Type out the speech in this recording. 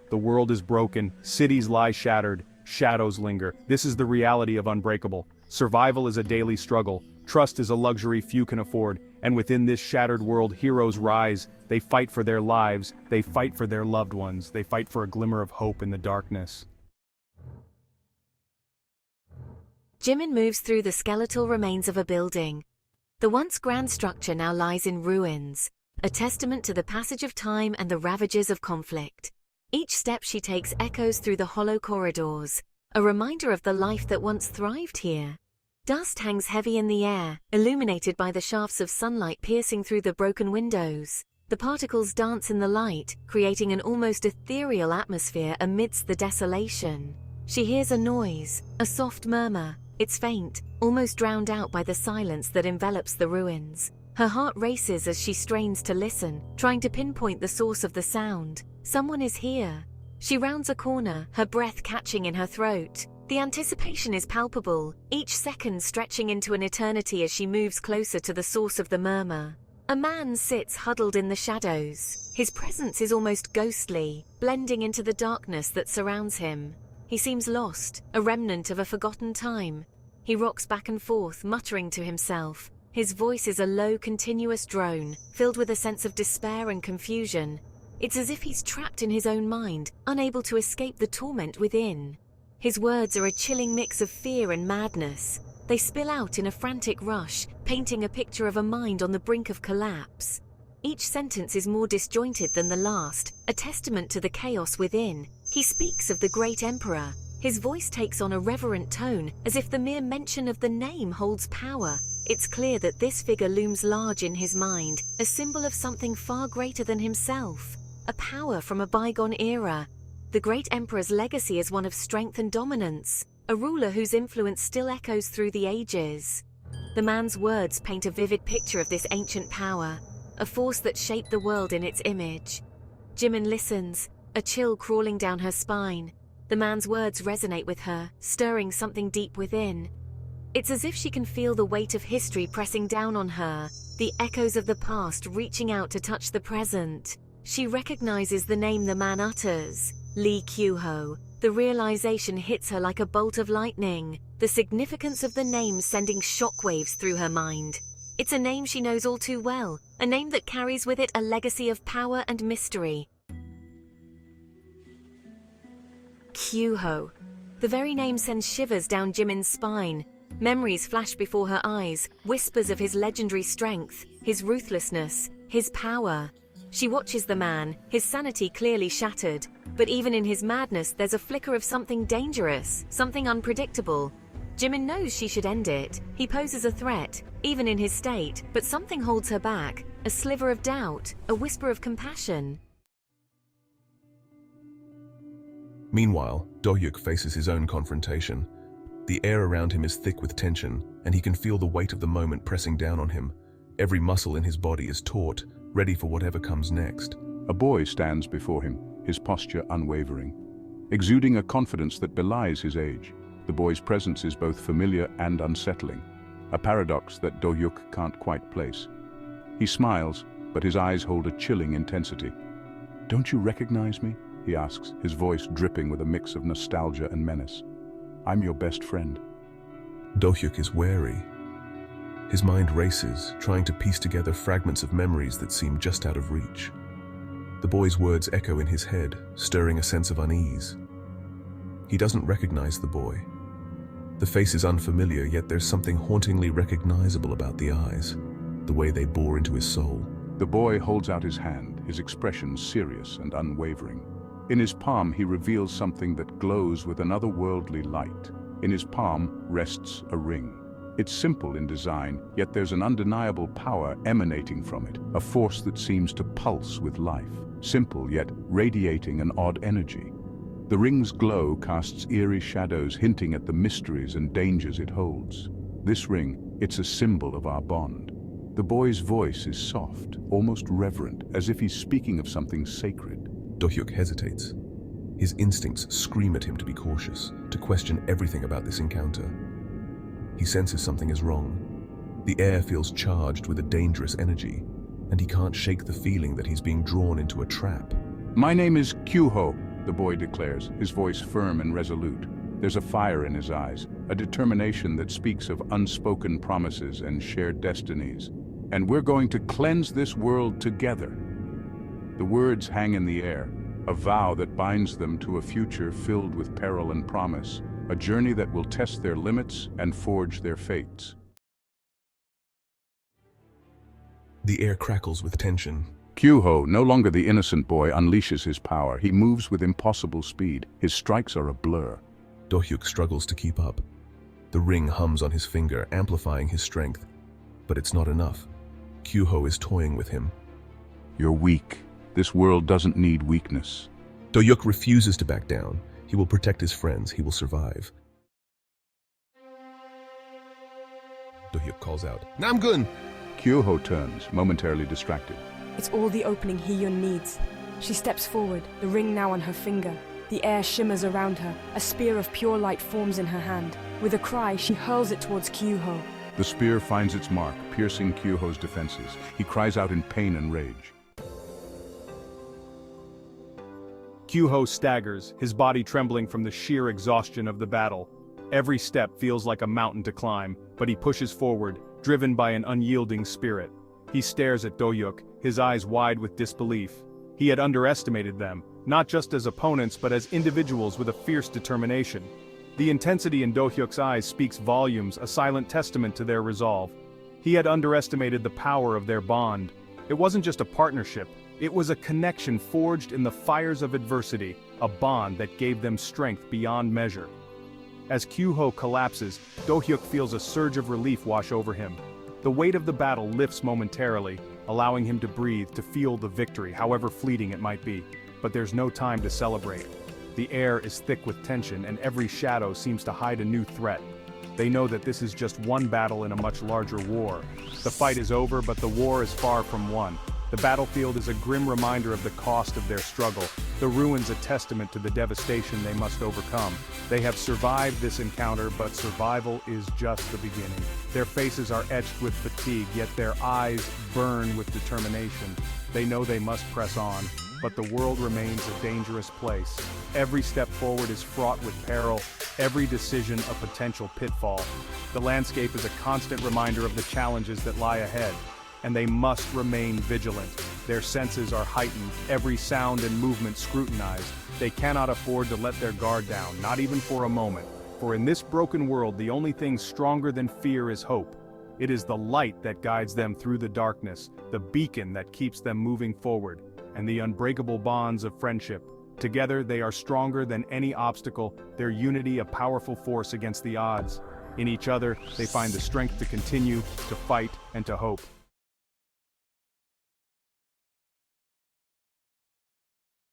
The world is broken, cities lie shattered, shadows linger. This is the reality of Unbreakable. Survival is a daily struggle, trust is a luxury few can afford, and within this shattered world heroes rise. They fight for their lives, they fight for their loved ones, they fight for a glimmer of hope in the darkness. Jimin moves through the skeletal remains of a building. The once grand structure now lies in ruins, a testament to the passage of time and the ravages of conflict. Each step she takes echoes through the hollow corridors, a reminder of the life that once thrived here. Dust hangs heavy in the air, illuminated by the shafts of sunlight piercing through the broken windows. The particles dance in the light, creating an almost ethereal atmosphere amidst the desolation. She hears a noise, a soft murmur. It's faint, almost drowned out by the silence that envelops the ruins. Her heart races as she strains to listen, trying to pinpoint the source of the sound. Someone is here. She rounds a corner, her breath catching in her throat. The anticipation is palpable, each second stretching into an eternity as she moves closer to the source of the murmur. A man sits huddled in the shadows. His presence is almost ghostly, blending into the darkness that surrounds him. He seems lost, a remnant of a forgotten time. He rocks back and forth, muttering to himself. His voice is a low, continuous drone, filled with a sense of despair and confusion. It's as if he's trapped in his own mind, unable to escape the torment within. His words are a chilling mix of fear and madness. They spill out in a frantic rush, painting a picture of a mind on the brink of collapse. Each sentence is more disjointed than the last, a testament to the chaos within. He speaks of the great emperor. His voice takes on a reverent tone, as if the mere mention of the name holds power. It's clear that this figure looms large in his mind, a symbol of something far greater than himself, a power from a bygone era. The great emperor's legacy is one of strength and dominance, a ruler whose influence still echoes through the ages. The man's words paint a vivid picture of this ancient power, a force that shaped the world in its image. Jimin listens, a chill crawling down her spine. The man's words resonate with her, stirring something deep within. It's as if she can feel the weight of history pressing down on her, the echoes of the past reaching out to touch the present. She recognizes the name the man utters, Lee Kyu-ho. The realization hits her like a bolt of lightning, the significance of the name sending shockwaves through her mind. It's a name she knows all too well, a name that carries with it a legacy of power and mystery. Kyu-ho. The very name sends shivers down Jimin's spine. Memories flash before her eyes, whispers of his legendary strength, his ruthlessness, his power. She watches the man, his sanity clearly shattered, but even in his madness there's a flicker of something dangerous, something unpredictable. Jimin knows she should end it. He poses a threat, even in his state, but something holds her back, a sliver of doubt, a whisper of compassion. Meanwhile, Do-hyuk faces his own confrontation. The air around him is thick with tension, and he can feel the weight of the moment pressing down on him. Every muscle in his body is taut, ready for whatever comes next. A boy stands before him, his posture unwavering, exuding a confidence that belies his age. The boy's presence is both familiar and unsettling, a paradox that Do-hyuk can't quite place. He smiles, but his eyes hold a chilling intensity. "Don't you recognize me?" he asks, his voice dripping with a mix of nostalgia and menace. "I'm your best friend." Do-hyuk is wary. His mind races, trying to piece together fragments of memories that seem just out of reach. The boy's words echo in his head, stirring a sense of unease. He doesn't recognize the boy. The face is unfamiliar, yet there's something hauntingly recognizable about the eyes, the way they bore into his soul. The boy holds out his hand, his expression serious and unwavering. In his palm he reveals something that glows with an otherworldly light. In his palm rests a ring. It's simple in design, yet there's an undeniable power emanating from it, a force that seems to pulse with life. Simple, yet radiating an odd energy. The ring's glow casts eerie shadows, hinting at the mysteries and dangers it holds. This ring, it's a symbol of our bond. The boy's voice is soft, almost reverent, as if he's speaking of something sacred. Do-hyuk hesitates. His instincts scream at him to be cautious, to question everything about this encounter. He senses something is wrong. The air feels charged with a dangerous energy, and he can't shake the feeling that he's being drawn into a trap. "My name is Kyu-ho," the boy declares, his voice firm and resolute. There's a fire in his eyes, a determination that speaks of unspoken promises and shared destinies. And we're going to cleanse this world together. The words hang in the air, a vow that binds them to a future filled with peril and promise, a journey that will test their limits and forge their fates. The air crackles with tension. Kyuho, no longer the innocent boy, unleashes his power. He moves with impossible speed. His strikes are a blur. Do-hyuk struggles to keep up. The ring hums on his finger, amplifying his strength. But it's not enough. Kyuho is toying with him. You're weak. This world doesn't need weakness. Do-hyuk refuses to back down. He will protect his friends. He will survive. Do-hyuk calls out, "Namgun!" Kyuho turns, momentarily distracted. It's all the opening Hiyun needs. She steps forward, the ring now on her finger. The air shimmers around her. A spear of pure light forms in her hand. With a cry, she hurls it towards Kyuho. The spear finds its mark, piercing Kyuho's defenses. He cries out in pain and rage. Kyuho staggers, his body trembling from the sheer exhaustion of the battle. Every step feels like a mountain to climb, but he pushes forward, driven by an unyielding spirit. He stares at Do-hyuk, his eyes wide with disbelief. He had underestimated them, not just as opponents but as individuals with a fierce determination. The intensity in Do-hyuk's eyes speaks volumes, a silent testament to their resolve. He had underestimated the power of their bond. It wasn't just a partnership, it was a connection forged in the fires of adversity, a bond that gave them strength beyond measure. As Kyuho collapses, Do-hyuk feels a surge of relief wash over him. The weight of the battle lifts momentarily, allowing him to breathe, to feel the victory, however fleeting it might be. But there's no time to celebrate. The air is thick with tension, and every shadow seems to hide a new threat. They know that this is just one battle in a much larger war. The fight is over, but the war is far from won. The battlefield is a grim reminder of the cost of their struggle, the ruins a testament to the devastation they must overcome. They have survived this encounter, but survival is just the beginning. Their faces are etched with fatigue, yet their eyes burn with determination. They know they must press on, but the world remains a dangerous place. Every step forward is fraught with peril, every decision a potential pitfall. The landscape is a constant reminder of the challenges that lie ahead. And they must remain vigilant. Their senses are heightened, every sound and movement scrutinized. They cannot afford to let their guard down, not even for a moment. For in this broken world, the only thing stronger than fear is hope. It is the light that guides them through the darkness, the beacon that keeps them moving forward, and the unbreakable bonds of friendship. Together, they are stronger than any obstacle, their unity a powerful force against the odds. In each other, they find the strength to continue, to fight, and to hope.